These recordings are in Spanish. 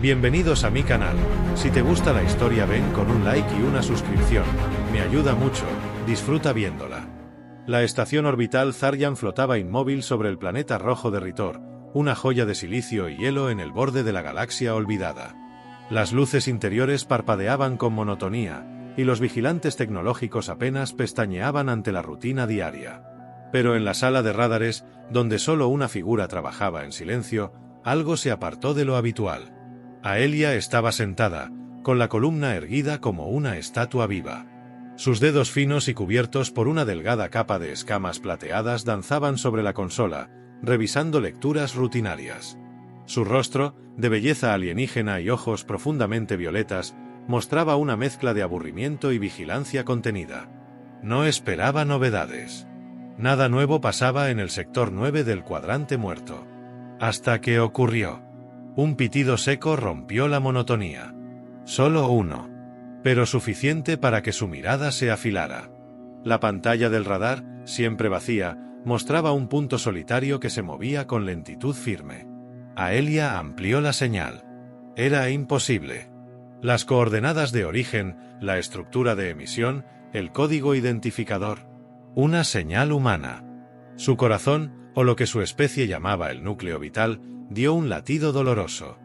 Bienvenidos a mi canal. Si te gusta la historia ven con un like y una suscripción. Me ayuda mucho. Disfruta viéndola. La estación orbital Zaryan flotaba inmóvil sobre el planeta rojo de Ritor, una joya de silicio y hielo en el borde de la galaxia olvidada. Las luces interiores parpadeaban con monotonía, y los vigilantes tecnológicos apenas pestañeaban ante la rutina diaria. Pero en la sala de radares, donde solo una figura trabajaba en silencio, algo se apartó de lo habitual. Aelia estaba sentada, con la columna erguida como una estatua viva. Sus dedos finos y cubiertos por una delgada capa de escamas plateadas danzaban sobre la consola, revisando lecturas rutinarias. Su rostro, de belleza alienígena y ojos profundamente violetas, mostraba una mezcla de aburrimiento y vigilancia contenida. No esperaba novedades. Nada nuevo pasaba en el sector 9 del cuadrante muerto. Hasta que ocurrió. Un pitido seco rompió la monotonía. Solo uno. Pero suficiente para que su mirada se afilara. La pantalla del radar, siempre vacía, mostraba un punto solitario que se movía con lentitud firme. Aelia amplió la señal. Era imposible. Las coordenadas de origen, la estructura de emisión, el código identificador. Una señal humana. Su corazón, o lo que su especie llamaba el núcleo vital, dio un latido doloroso.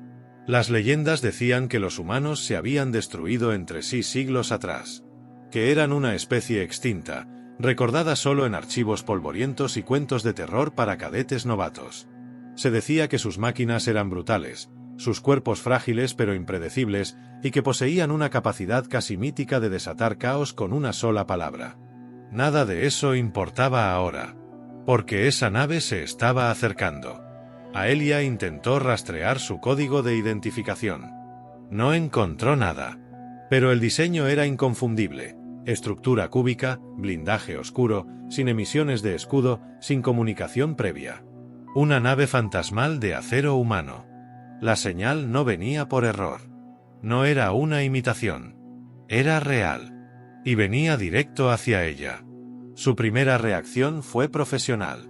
Las leyendas decían que los humanos se habían destruido entre sí siglos atrás, que eran una especie extinta, recordada solo en archivos polvorientos y cuentos de terror para cadetes novatos. Se decía que sus máquinas eran brutales, sus cuerpos frágiles pero impredecibles, y que poseían una capacidad casi mítica de desatar caos con una sola palabra. Nada de eso importaba ahora, porque esa nave se estaba acercando. Aelia intentó rastrear su código de identificación. No encontró nada. Pero el diseño era inconfundible. Estructura cúbica, blindaje oscuro, sin emisiones de escudo, sin comunicación previa. Una nave fantasmal de acero humano. La señal no venía por error. No era una imitación. Era real. Y venía directo hacia ella. Su primera reacción fue profesional.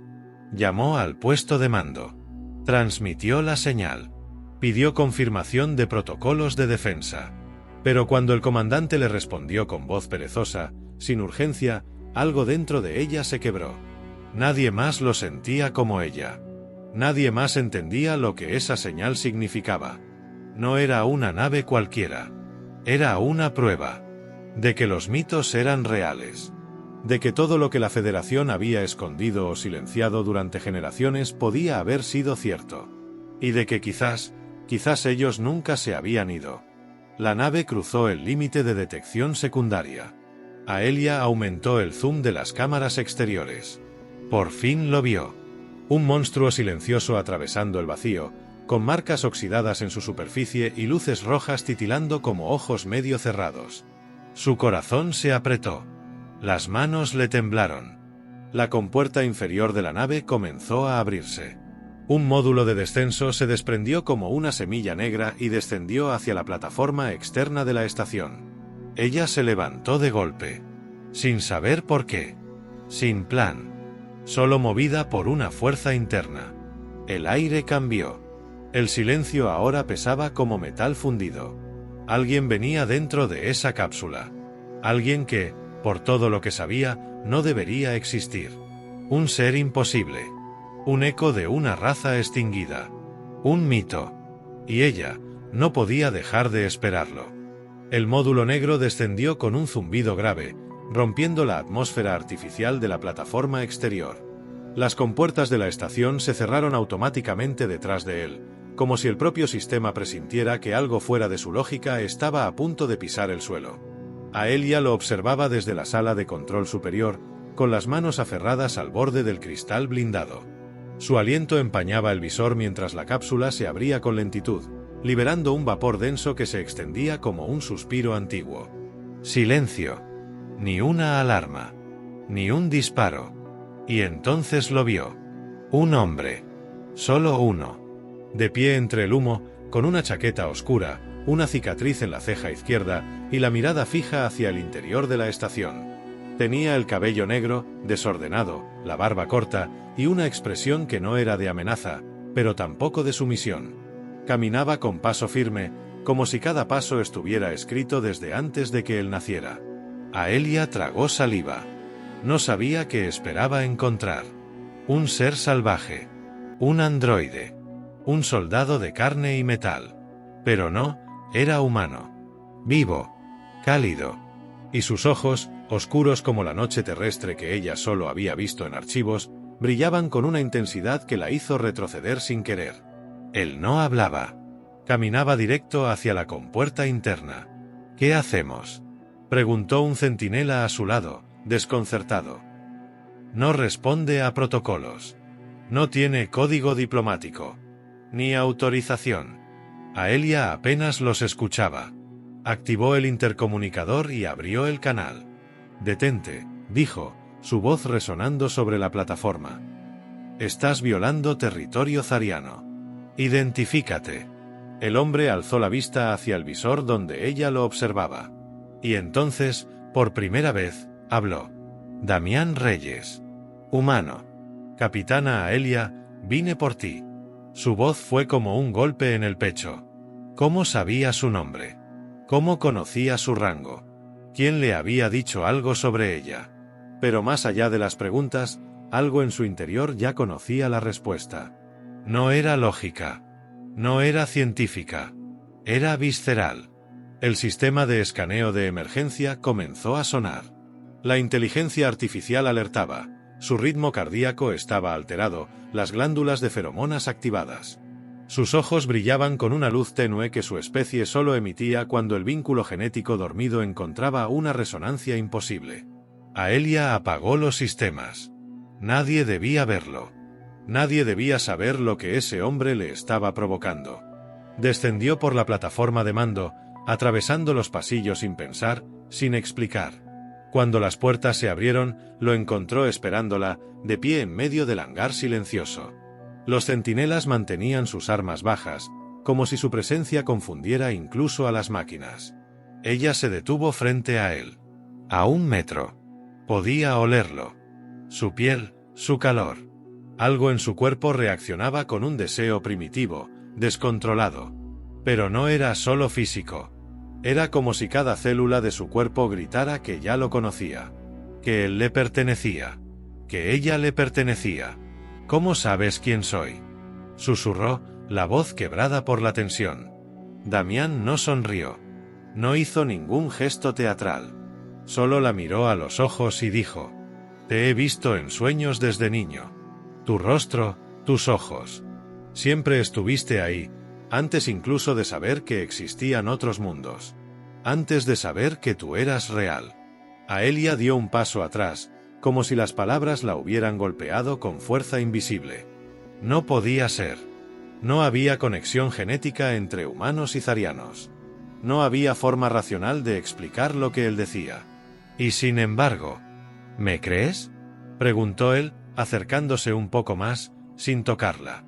Llamó al puesto de mando. Transmitió la señal. Pidió confirmación de protocolos de defensa. Pero cuando el comandante le respondió con voz perezosa, sin urgencia, algo dentro de ella se quebró. Nadie más lo sentía como ella. Nadie más entendía lo que esa señal significaba. No era una nave cualquiera. Era una prueba. De que los mitos eran reales. De que todo lo que la Federación había escondido o silenciado durante generaciones podía haber sido cierto. Y de que quizás ellos nunca se habían ido. La nave cruzó el límite de detección secundaria. Aelia aumentó el zoom de las cámaras exteriores. Por fin lo vio. Un monstruo silencioso atravesando el vacío, con marcas oxidadas en su superficie y luces rojas titilando como ojos medio cerrados. Su corazón se apretó. Las manos le temblaron. La compuerta inferior de la nave comenzó a abrirse. Un módulo de descenso se desprendió como una semilla negra y descendió hacia la plataforma externa de la estación. Ella se levantó de golpe. Sin saber por qué. Sin plan. Solo movida por una fuerza interna. El aire cambió. El silencio ahora pesaba como metal fundido. Alguien venía dentro de esa cápsula. Alguien que, por todo lo que sabía, no debería existir. Un ser imposible. Un eco de una raza extinguida. Un mito. Y ella no podía dejar de esperarlo. El módulo negro descendió con un zumbido grave, rompiendo la atmósfera artificial de la plataforma exterior. Las compuertas de la estación se cerraron automáticamente detrás de él, como si el propio sistema presintiera que algo fuera de su lógica estaba a punto de pisar el suelo. Aelia lo observaba desde la sala de control superior, con las manos aferradas al borde del cristal blindado. Su aliento empañaba el visor mientras la cápsula se abría con lentitud, liberando un vapor denso que se extendía como un suspiro antiguo. Silencio. Ni una alarma. Ni un disparo. Y entonces lo vio. Un hombre. Solo uno. De pie entre el humo, con una chaqueta oscura, una cicatriz en la ceja izquierda y la mirada fija hacia el interior de la estación. Tenía el cabello negro, desordenado, la barba corta y una expresión que no era de amenaza, pero tampoco de sumisión. Caminaba con paso firme, como si cada paso estuviera escrito desde antes de que él naciera. Aelia tragó saliva. No sabía qué esperaba encontrar. Un ser salvaje. Un androide. Un soldado de carne y metal. Pero no, era humano. Vivo. Cálido. Y sus ojos, oscuros como la noche terrestre que ella solo había visto en archivos, brillaban con una intensidad que la hizo retroceder sin querer. Él no hablaba. Caminaba directo hacia la compuerta interna. ¿Qué hacemos?, preguntó un centinela a su lado, desconcertado. No responde a protocolos. No tiene código diplomático. Ni autorización. Aelia apenas los escuchaba. Activó el intercomunicador y abrió el canal. «Detente», dijo, su voz resonando sobre la plataforma. «Estás violando territorio zariano. Identifícate». El hombre alzó la vista hacia el visor donde ella lo observaba. Y entonces, por primera vez, habló. «Damián Reyes. Humano. Capitana Aelia, vine por ti». Su voz fue como un golpe en el pecho. ¿Cómo sabía su nombre? ¿Cómo conocía su rango? ¿Quién le había dicho algo sobre ella? Pero más allá de las preguntas, algo en su interior ya conocía la respuesta. No era lógica. No era científica. Era visceral. El sistema de escaneo de emergencia comenzó a sonar. La inteligencia artificial alertaba. Su ritmo cardíaco estaba alterado, las glándulas de feromonas activadas. Sus ojos brillaban con una luz tenue que su especie solo emitía cuando el vínculo genético dormido encontraba una resonancia imposible. Aelia apagó los sistemas. Nadie debía verlo. Nadie debía saber lo que ese hombre le estaba provocando. Descendió por la plataforma de mando, atravesando los pasillos sin pensar, sin explicar. Cuando las puertas se abrieron, lo encontró esperándola, de pie en medio del hangar silencioso. Los centinelas mantenían sus armas bajas, como si su presencia confundiera incluso a las máquinas. Ella se detuvo frente a él. A 1 metro. Podía olerlo. Su piel, su calor. Algo en su cuerpo reaccionaba con un deseo primitivo, descontrolado. Pero no era solo físico. Era como si cada célula de su cuerpo gritara que ya lo conocía. Que él le pertenecía. Que ella le pertenecía. «¿Cómo sabes quién soy?», susurró, la voz quebrada por la tensión. Damián no sonrió. No hizo ningún gesto teatral. Solo la miró a los ojos y dijo: «Te he visto en sueños desde niño. Tu rostro, tus ojos. Siempre estuviste ahí, antes incluso de saber que existían otros mundos. Antes de saber que tú eras real». Aelia dio un paso atrás, como si las palabras la hubieran golpeado con fuerza invisible. No podía ser. No había conexión genética entre humanos y zarianos. No había forma racional de explicar lo que él decía. Y sin embargo, ¿me crees?, preguntó él, acercándose un poco más, sin tocarla.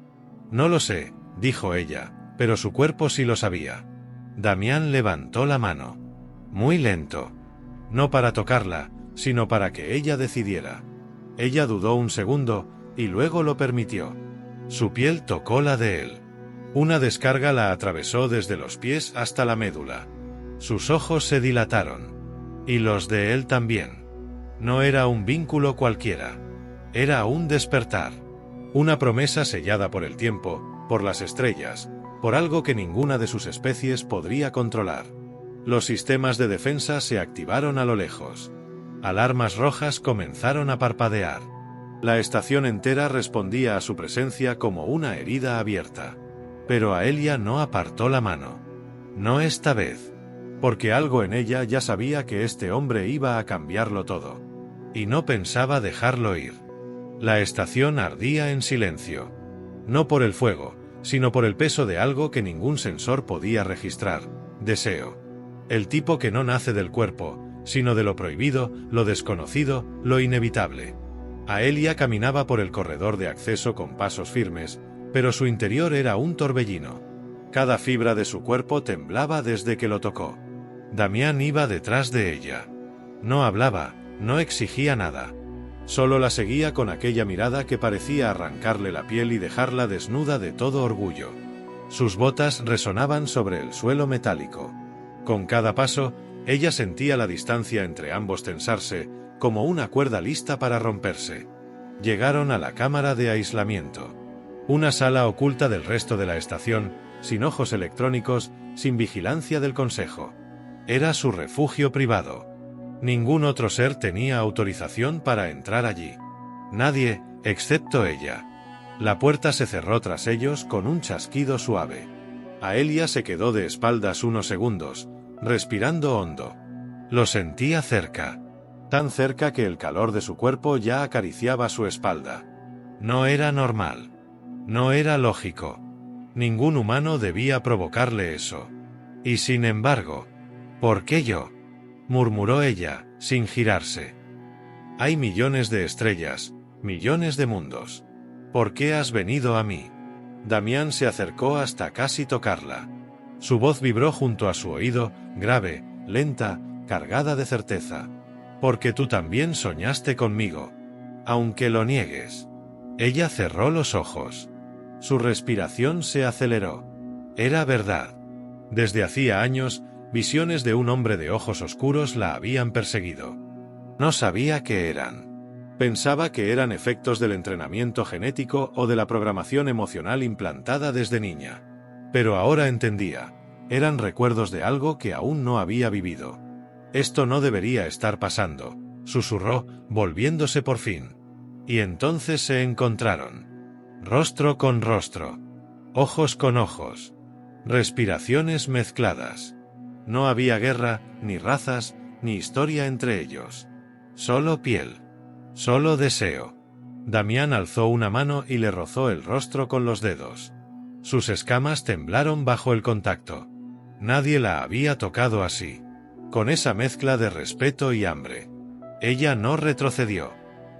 No lo sé, dijo ella, pero su cuerpo sí lo sabía. Damián levantó la mano. Muy lento. No para tocarla, sino para que ella decidiera. Ella dudó un segundo, y luego lo permitió. Su piel tocó la de él. Una descarga la atravesó desde los pies hasta la médula. Sus ojos se dilataron. Y los de él también. No era un vínculo cualquiera. Era un despertar. Una promesa sellada por el tiempo, por las estrellas, por algo que ninguna de sus especies podría controlar. Los sistemas de defensa se activaron a lo lejos. Alarmas rojas comenzaron a parpadear. La estación entera respondía a su presencia como una herida abierta. Pero Aelia no apartó la mano. No esta vez. Porque algo en ella ya sabía que este hombre iba a cambiarlo todo. Y no pensaba dejarlo ir. La estación ardía en silencio. No por el fuego, sino por el peso de algo que ningún sensor podía registrar: deseo. El tipo que no nace del cuerpo, sino de lo prohibido, lo desconocido, lo inevitable. Aelia caminaba por el corredor de acceso con pasos firmes, pero su interior era un torbellino. Cada fibra de su cuerpo temblaba desde que lo tocó. Damián iba detrás de ella. No hablaba, no exigía nada. Solo la seguía con aquella mirada que parecía arrancarle la piel y dejarla desnuda de todo orgullo. Sus botas resonaban sobre el suelo metálico. Con cada paso, ella sentía la distancia entre ambos tensarse, como una cuerda lista para romperse. Llegaron a la cámara de aislamiento. Una sala oculta del resto de la estación, sin ojos electrónicos, sin vigilancia del consejo. Era su refugio privado. Ningún otro ser tenía autorización para entrar allí. Nadie, excepto ella. La puerta se cerró tras ellos con un chasquido suave. Aelia se quedó de espaldas unos segundos, respirando hondo. Lo sentía cerca. Tan cerca que el calor de su cuerpo ya acariciaba su espalda. No era normal. No era lógico. Ningún humano debía provocarle eso. Y sin embargo, ¿por qué yo?, murmuró ella, sin girarse. Hay millones de estrellas, millones de mundos. ¿Por qué has venido a mí? Damián se acercó hasta casi tocarla. Su voz vibró junto a su oído, grave, lenta, cargada de certeza. Porque tú también soñaste conmigo. Aunque lo niegues. Ella cerró los ojos. Su respiración se aceleró. Era verdad. Desde hacía años, visiones de un hombre de ojos oscuros la habían perseguido. No sabía qué eran. Pensaba que eran efectos del entrenamiento genético o de la programación emocional implantada desde niña. Pero ahora entendía. Eran recuerdos de algo que aún no había vivido. Esto no debería estar pasando, susurró, volviéndose por fin. Y entonces se encontraron. Rostro con rostro. Ojos con ojos. Respiraciones mezcladas. No había guerra, ni razas, ni historia entre ellos. Solo piel. Solo deseo. Damián alzó una mano y le rozó el rostro con los dedos. Sus escamas temblaron bajo el contacto. Nadie la había tocado así. Con esa mezcla de respeto y hambre. Ella no retrocedió.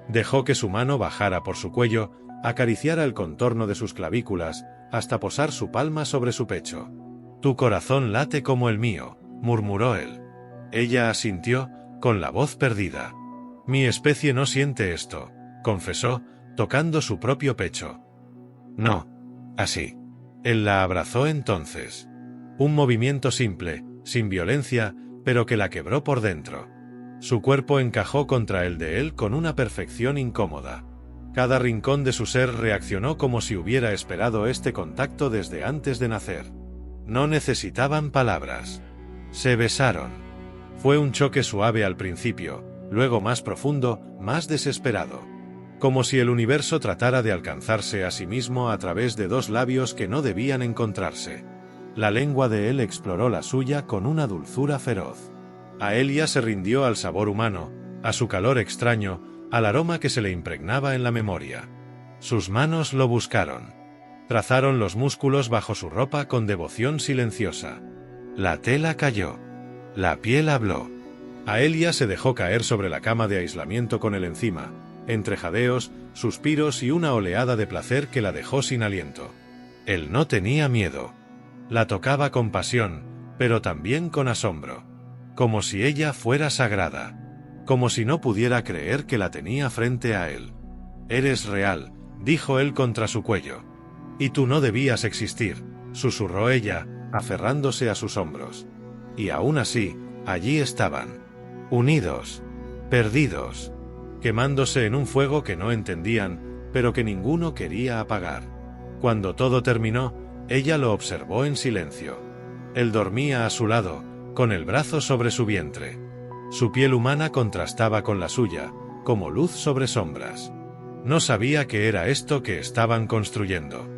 Dejó que su mano bajara por su cuello, acariciara el contorno de sus clavículas, hasta posar su palma sobre su pecho. Tu corazón late como el mío, murmuró él. Ella asintió, con la voz perdida. Mi especie no siente esto, confesó, tocando su propio pecho. No. Así. Él la abrazó entonces. Un movimiento simple, sin violencia, pero que la quebró por dentro. Su cuerpo encajó contra el de él con una perfección incómoda. Cada rincón de su ser reaccionó como si hubiera esperado este contacto desde antes de nacer. No necesitaban palabras. Se besaron. Fue un choque suave al principio, luego más profundo, más desesperado. Como si el universo tratara de alcanzarse a sí mismo a través de dos labios que no debían encontrarse. La lengua de él exploró la suya con una dulzura feroz. Aelia se rindió al sabor humano, a su calor extraño, al aroma que se le impregnaba en la memoria. Sus manos lo buscaron. Trazaron los músculos bajo su ropa con devoción silenciosa. La tela cayó. La piel habló. Aelia se dejó caer sobre la cama de aislamiento con él encima, entre jadeos, suspiros y una oleada de placer que la dejó sin aliento. Él no tenía miedo. La tocaba con pasión, pero también con asombro. Como si ella fuera sagrada. Como si no pudiera creer que la tenía frente a él. Eres real, dijo él contra su cuello. Y tú no debías existir, susurró ella, aferrándose a sus hombros. Y aún así, allí estaban. Unidos. Perdidos. Quemándose en un fuego que no entendían, pero que ninguno quería apagar. Cuando todo terminó, ella lo observó en silencio. Él dormía a su lado, con el brazo sobre su vientre. Su piel humana contrastaba con la suya, como luz sobre sombras. No sabía qué era esto que estaban construyendo.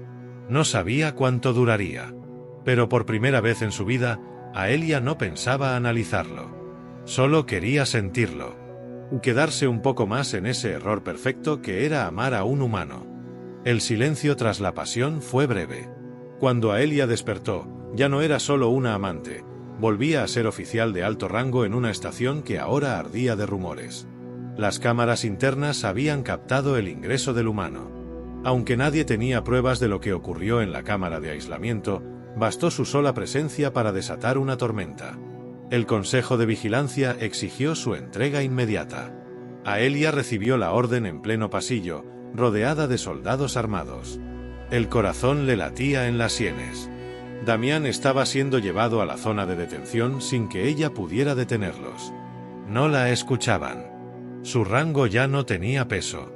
No sabía cuánto duraría. Pero por primera vez en su vida, Aelia no pensaba analizarlo. Solo quería sentirlo. Quedarse un poco más en ese error perfecto que era amar a un humano. El silencio tras la pasión fue breve. Cuando Aelia despertó, ya no era solo una amante, volvía a ser oficial de alto rango en una estación que ahora ardía de rumores. Las cámaras internas habían captado el ingreso del humano. Aunque nadie tenía pruebas de lo que ocurrió en la cámara de aislamiento, bastó su sola presencia para desatar una tormenta. El Consejo de Vigilancia exigió su entrega inmediata. Aelia recibió la orden en pleno pasillo, rodeada de soldados armados. El corazón le latía en las sienes. Damián estaba siendo llevado a la zona de detención sin que ella pudiera detenerlos. No la escuchaban. Su rango ya no tenía peso.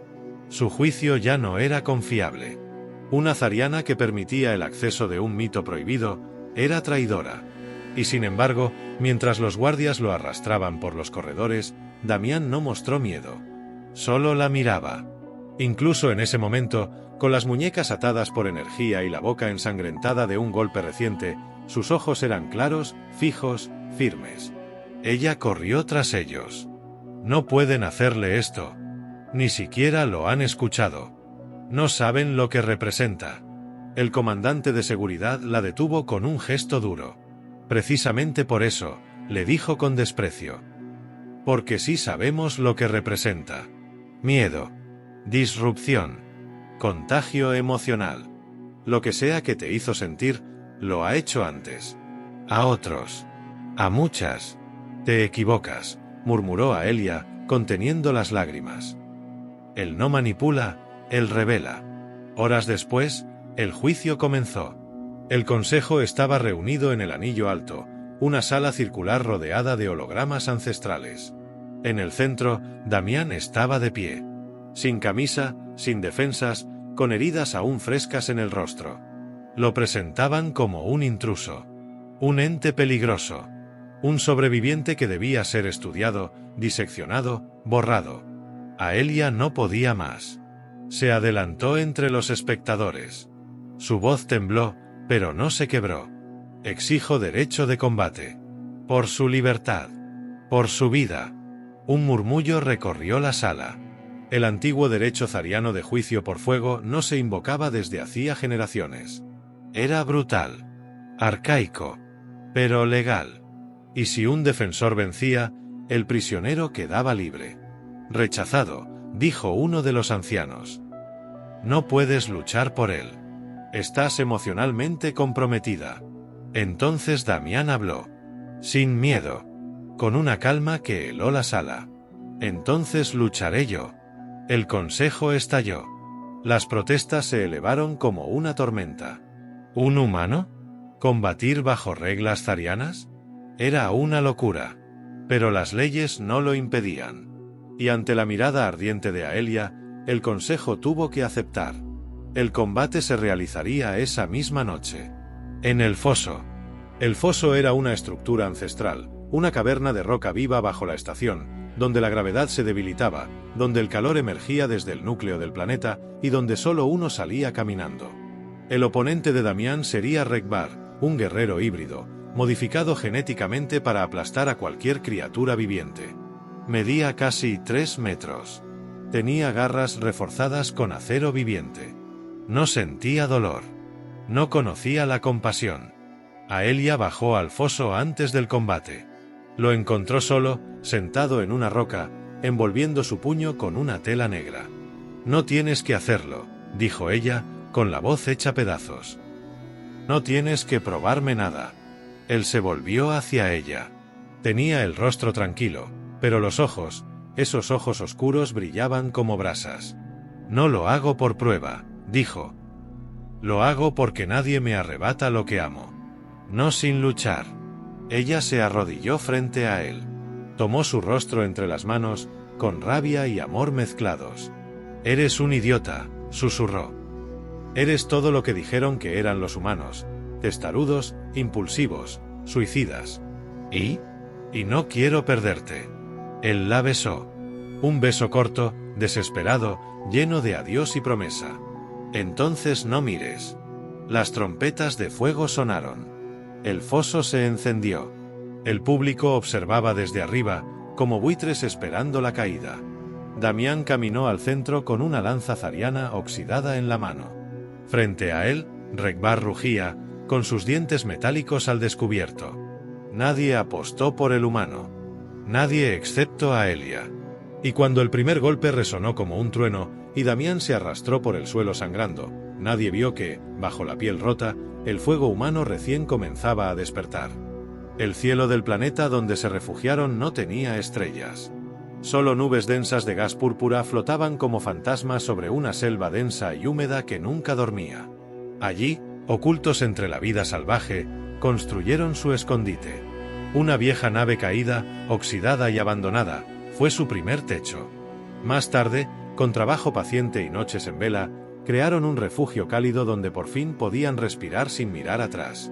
Su juicio ya no era confiable. Una zariana que permitía el acceso de un mito prohibido era traidora. Y sin embargo, mientras los guardias lo arrastraban por los corredores, Damián no mostró miedo. Solo la miraba. Incluso en ese momento, con las muñecas atadas por energía y la boca ensangrentada de un golpe reciente, sus ojos eran claros, fijos, firmes. Ella corrió tras ellos. No pueden hacerle esto. Ni siquiera lo han escuchado. No saben lo que representa. El comandante de seguridad la detuvo con un gesto duro. Precisamente por eso, le dijo con desprecio. Porque sí sabemos lo que representa. Miedo. Disrupción. Contagio emocional. Lo que sea que te hizo sentir, lo ha hecho antes. A otros. A muchas. Te equivocas, murmuró Aelia, conteniendo las lágrimas. Él no manipula, él revela. Horas después, el juicio comenzó. El consejo estaba reunido en el Anillo Alto, una sala circular rodeada de hologramas ancestrales. En el centro, Damián estaba de pie. Sin camisa, sin defensas, con heridas aún frescas en el rostro. Lo presentaban como un intruso. Un ente peligroso. Un sobreviviente que debía ser estudiado, diseccionado, borrado. Aelia no podía más. Se adelantó entre los espectadores. Su voz tembló, pero no se quebró. Exijo derecho de combate. Por su libertad. Por su vida. Un murmullo recorrió la sala. El antiguo derecho zariano de juicio por fuego no se invocaba desde hacía generaciones. Era brutal. Arcaico. Pero legal. Y si un defensor vencía, el prisionero quedaba libre. Rechazado, dijo uno de los ancianos. No puedes luchar por él. Estás emocionalmente comprometida. Entonces Damián habló. Sin miedo. Con una calma que heló la sala. Entonces lucharé yo. El consejo estalló. Las protestas se elevaron como una tormenta. ¿Un humano? ¿Combatir bajo reglas zarianas? Era una locura. Pero las leyes no lo impedían. Y ante la mirada ardiente de Aelia, el consejo tuvo que aceptar. El combate se realizaría esa misma noche. En el foso. El foso era una estructura ancestral, una caverna de roca viva bajo la estación, donde la gravedad se debilitaba, donde el calor emergía desde el núcleo del planeta y donde solo uno salía caminando. El oponente de Damián sería Regbar, un guerrero híbrido, modificado genéticamente para aplastar a cualquier criatura viviente. Medía casi 3 metros. Tenía garras reforzadas con acero viviente. No sentía dolor. No conocía la compasión. Aelia bajó al foso antes del combate. Lo encontró solo, sentado en una roca, envolviendo su puño con una tela negra. No tienes que hacerlo, dijo ella, con la voz hecha pedazos. No tienes que probarme nada. Él se volvió hacia ella. Tenía el rostro tranquilo, pero los ojos, esos ojos oscuros brillaban como brasas. No lo hago por prueba, dijo. Lo hago porque nadie me arrebata lo que amo. No sin luchar. Ella se arrodilló frente a él. Tomó su rostro entre las manos, con rabia y amor mezclados. Eres un idiota, susurró. Eres todo lo que dijeron que eran los humanos, testarudos, impulsivos, suicidas. ¿Y? Y no quiero perderte. Él la besó. Un beso corto, desesperado, lleno de adiós y promesa. Entonces no mires. Las trompetas de fuego sonaron. El foso se encendió. El público observaba desde arriba, como buitres esperando la caída. Damián caminó al centro con una lanza zariana oxidada en la mano. Frente a él, Regbar rugía, con sus dientes metálicos al descubierto. Nadie apostó por el humano. Nadie excepto Aelia. Y cuando el primer golpe resonó como un trueno, y Damián se arrastró por el suelo sangrando, nadie vio que, bajo la piel rota, el fuego humano recién comenzaba a despertar. El cielo del planeta donde se refugiaron no tenía estrellas. Solo nubes densas de gas púrpura flotaban como fantasmas sobre una selva densa y húmeda que nunca dormía. Allí, Ocultos entre la vida salvaje, construyeron su escondite. Una vieja nave caída, oxidada y abandonada, fue su primer techo. Más tarde, con trabajo paciente y noches en vela, crearon un refugio cálido donde por fin podían respirar sin mirar atrás.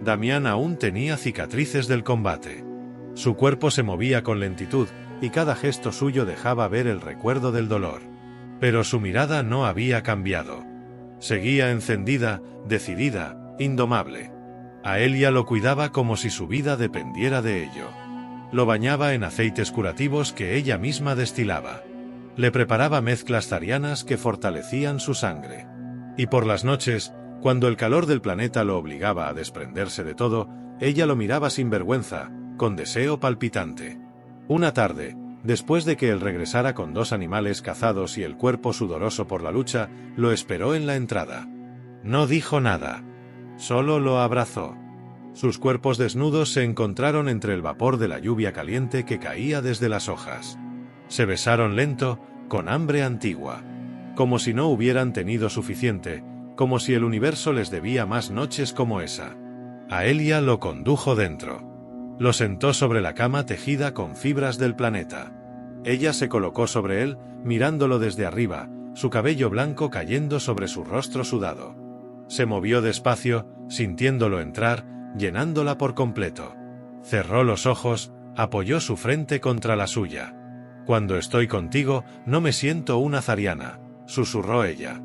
Damián aún tenía cicatrices del combate. Su cuerpo se movía con lentitud, y cada gesto suyo dejaba ver el recuerdo del dolor. Pero su mirada no había cambiado. Seguía encendida, decidida, indomable. A Elia lo cuidaba como si su vida dependiera de ello. Lo bañaba en aceites curativos que ella misma destilaba. Le preparaba mezclas zarianas que fortalecían su sangre. Y por las noches, cuando el calor del planeta lo obligaba a desprenderse de todo, ella lo miraba sin vergüenza, con deseo palpitante. Una tarde, después de que él regresara con 2 animales cazados y el cuerpo sudoroso por la lucha, lo esperó en la entrada. No dijo nada. Solo lo abrazó. Sus cuerpos desnudos se encontraron entre el vapor de la lluvia caliente que caía desde las hojas. Se besaron lento, con hambre antigua. Como si no hubieran tenido suficiente, como si el universo les debía más noches como esa. A Elia lo condujo dentro. Lo sentó sobre la cama tejida con fibras del planeta. Ella se colocó sobre él, mirándolo desde arriba, su cabello blanco cayendo sobre su rostro sudado. Se movió despacio, sintiéndolo entrar, llenándola por completo. Cerró los ojos, apoyó su frente contra la suya. «Cuando estoy contigo, no me siento una zariana», susurró ella.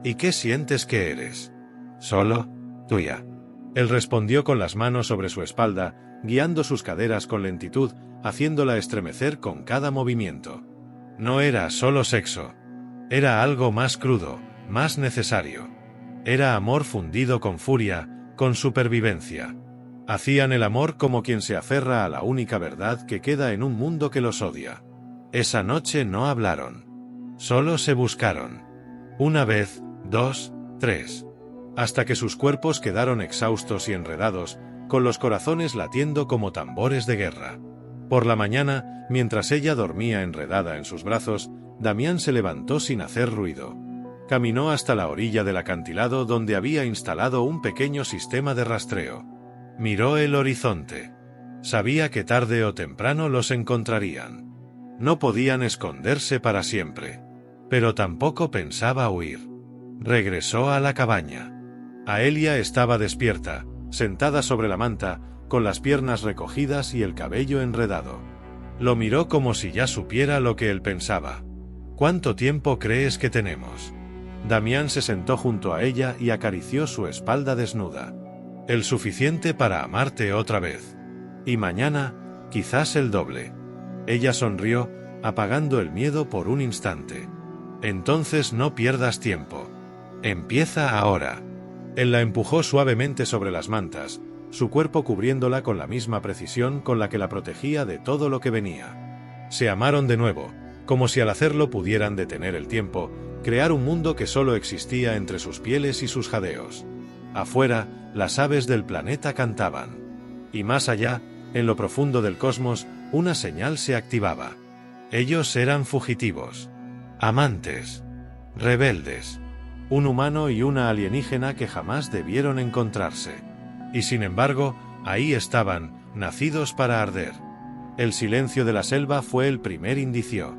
«¿Y qué sientes que eres?» «Solo, tuya». Él respondió con las manos sobre su espalda, guiando sus caderas con lentitud, haciéndola estremecer con cada movimiento. No era solo sexo. Era algo más crudo, más necesario. Era amor fundido con furia, con supervivencia. Hacían el amor como quien se aferra a la única verdad que queda en un mundo que los odia. Esa noche no hablaron. Solo se buscaron. 1 vez, 2, 3. Hasta que sus cuerpos quedaron exhaustos y enredados, con los corazones latiendo como tambores de guerra. Por la mañana, mientras ella dormía enredada en sus brazos, Damián se levantó sin hacer ruido. Caminó hasta la orilla del acantilado donde había instalado un pequeño sistema de rastreo. Miró el horizonte. Sabía que tarde o temprano los encontrarían. No podían esconderse para siempre. Pero tampoco pensaba huir. Regresó a la cabaña. Aelia estaba despierta, sentada sobre la manta, con las piernas recogidas y el cabello enredado. Lo miró como si ya supiera lo que él pensaba. «¿Cuánto tiempo crees que tenemos?» Damián se sentó junto a ella y acarició su espalda desnuda. «El suficiente para amarte otra vez. Y mañana, quizás el doble». Ella sonrió, apagando el miedo por un instante. «Entonces no pierdas tiempo. Empieza ahora». Él la empujó suavemente sobre las mantas, su cuerpo cubriéndola con la misma precisión con la que la protegía de todo lo que venía. Se amaron de nuevo, como si al hacerlo pudieran detener el tiempo, crear un mundo que solo existía entre sus pieles y sus jadeos. Afuera, las aves del planeta cantaban. Y más allá, en lo profundo del cosmos, una señal se activaba. Ellos eran fugitivos, amantes, rebeldes. Un humano y una alienígena que jamás debieron encontrarse. Y sin embargo, ahí estaban, nacidos para arder. El silencio de la selva fue el primer indicio.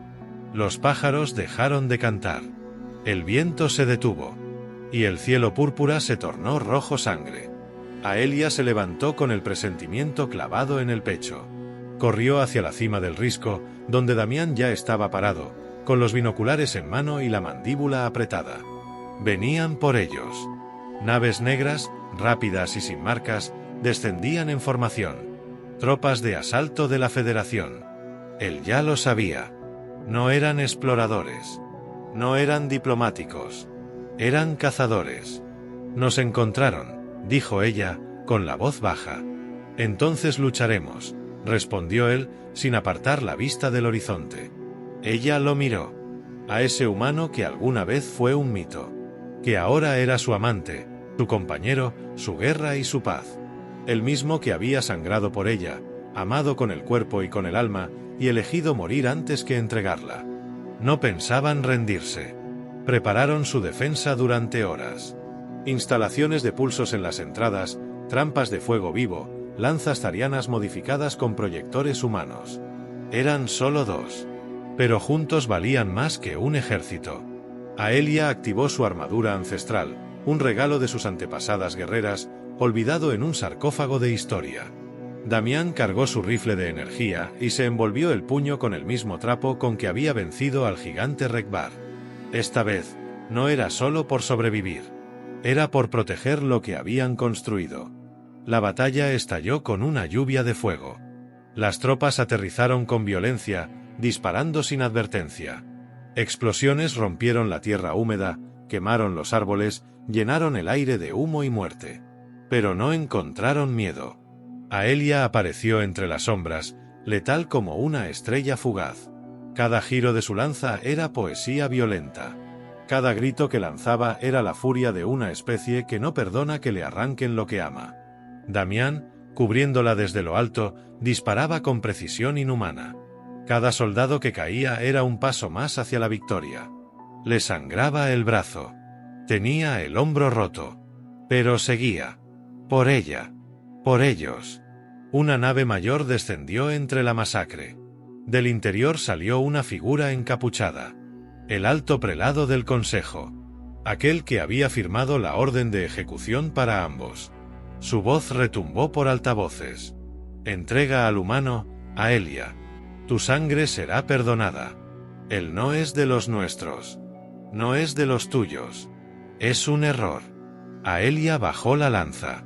Los pájaros dejaron de cantar. El viento se detuvo. Y el cielo púrpura se tornó rojo sangre. Aelia se levantó con el presentimiento clavado en el pecho. Corrió hacia la cima del risco, donde Damián ya estaba parado, con los binoculares en mano y la mandíbula apretada. Venían por ellos. Naves negras, rápidas y sin marcas, descendían en formación. Tropas de asalto de la Federación. Él ya lo sabía. No eran exploradores. No eran diplomáticos. Eran cazadores. «Nos encontraron», dijo ella, con la voz baja. «Entonces lucharemos», respondió él, sin apartar la vista del horizonte. Ella lo miró. A ese humano que alguna vez fue un mito. Que ahora era su amante, su compañero, su guerra y su paz. El mismo que había sangrado por ella, amado con el cuerpo y con el alma, y elegido morir antes que entregarla. No pensaban rendirse. Prepararon su defensa durante horas. Instalaciones de pulsos en las entradas, trampas de fuego vivo, lanzas zarianas modificadas con proyectores humanos. Eran solo 2. Pero juntos valían más que un ejército. Aelia activó su armadura ancestral, un regalo de sus antepasadas guerreras, olvidado en un sarcófago de historia. Damián cargó su rifle de energía y se envolvió el puño con el mismo trapo con que había vencido al gigante Rekbar. Esta vez, no era solo por sobrevivir. Era por proteger lo que habían construido. La batalla estalló con una lluvia de fuego. Las tropas aterrizaron con violencia, disparando sin advertencia. Explosiones rompieron la tierra húmeda, quemaron los árboles, llenaron el aire de humo y muerte. Pero no encontraron miedo. Aelia apareció entre las sombras, letal como una estrella fugaz. Cada giro de su lanza era poesía violenta. Cada grito que lanzaba era la furia de una especie que no perdona que le arranquen lo que ama. Damián, cubriéndola desde lo alto, disparaba con precisión inhumana. Cada soldado que caía era un paso más hacia la victoria. Le sangraba el brazo. Tenía el hombro roto. Pero seguía. Por ella. Por ellos. Una nave mayor descendió entre la masacre. Del interior salió una figura encapuchada. El alto prelado del consejo. Aquel que había firmado la orden de ejecución para ambos. Su voz retumbó por altavoces. Entrega al humano, Aelia. Tu sangre será perdonada. Él no es de los nuestros. No es de los tuyos. Es un error. Aelia bajó la lanza.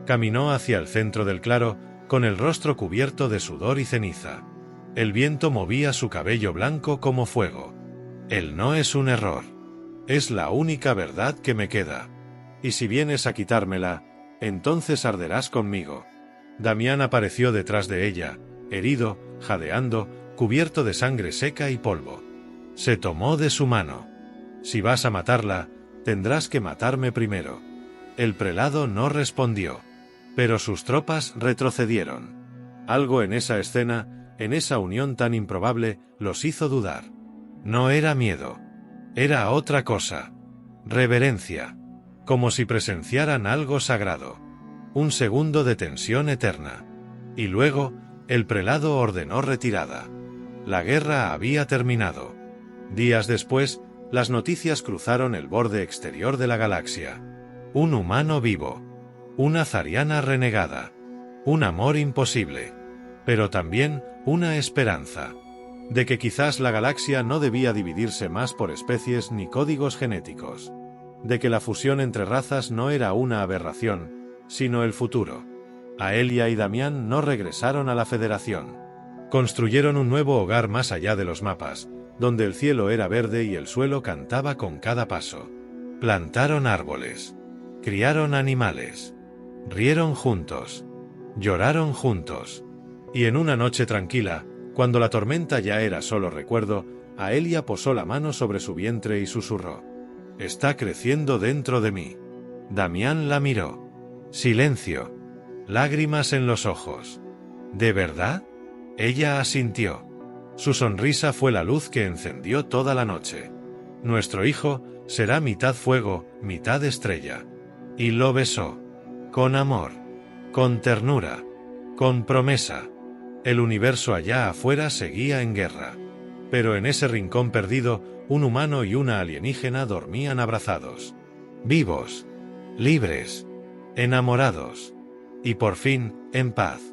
Caminó hacia el centro del claro, con el rostro cubierto de sudor y ceniza. El viento movía su cabello blanco como fuego. Él no es un error. Es la única verdad que me queda. Y si vienes a quitármela, entonces arderás conmigo. Damián apareció detrás de ella, herido, jadeando, cubierto de sangre seca y polvo. Se tomó de su mano. Si vas a matarla, tendrás que matarme primero. El prelado no respondió. Pero sus tropas retrocedieron. Algo en esa escena, en esa unión tan improbable, los hizo dudar. No era miedo. Era otra cosa. Reverencia. Como si presenciaran algo sagrado. Un segundo de tensión eterna. Y luego, el prelado ordenó retirada. La guerra había terminado. Días después, las noticias cruzaron el borde exterior de la galaxia. Un humano vivo. Una zariana renegada. Un amor imposible. Pero también una esperanza. De que quizás la galaxia no debía dividirse más por especies ni códigos genéticos. De que la fusión entre razas no era una aberración, sino el futuro. Aelia y Damián no regresaron a la Federación. Construyeron un nuevo hogar más allá de los mapas, donde el cielo era verde y el suelo cantaba con cada paso. Plantaron árboles. Criaron animales. Rieron juntos. Lloraron juntos. Y en una noche tranquila, cuando la tormenta ya era solo recuerdo, Aelia posó la mano sobre su vientre y susurró. Está creciendo dentro de mí. Damián la miró. Silencio. Lágrimas en los ojos. ¿De verdad? Ella asintió. Su sonrisa fue la luz que encendió toda la noche. Nuestro hijo será mitad fuego, mitad estrella. Y lo besó. Con amor. Con ternura. Con promesa. El universo allá afuera seguía en guerra. Pero en ese rincón perdido, un humano y una alienígena dormían abrazados. Vivos. Libres. Enamorados. Y por fin, en paz.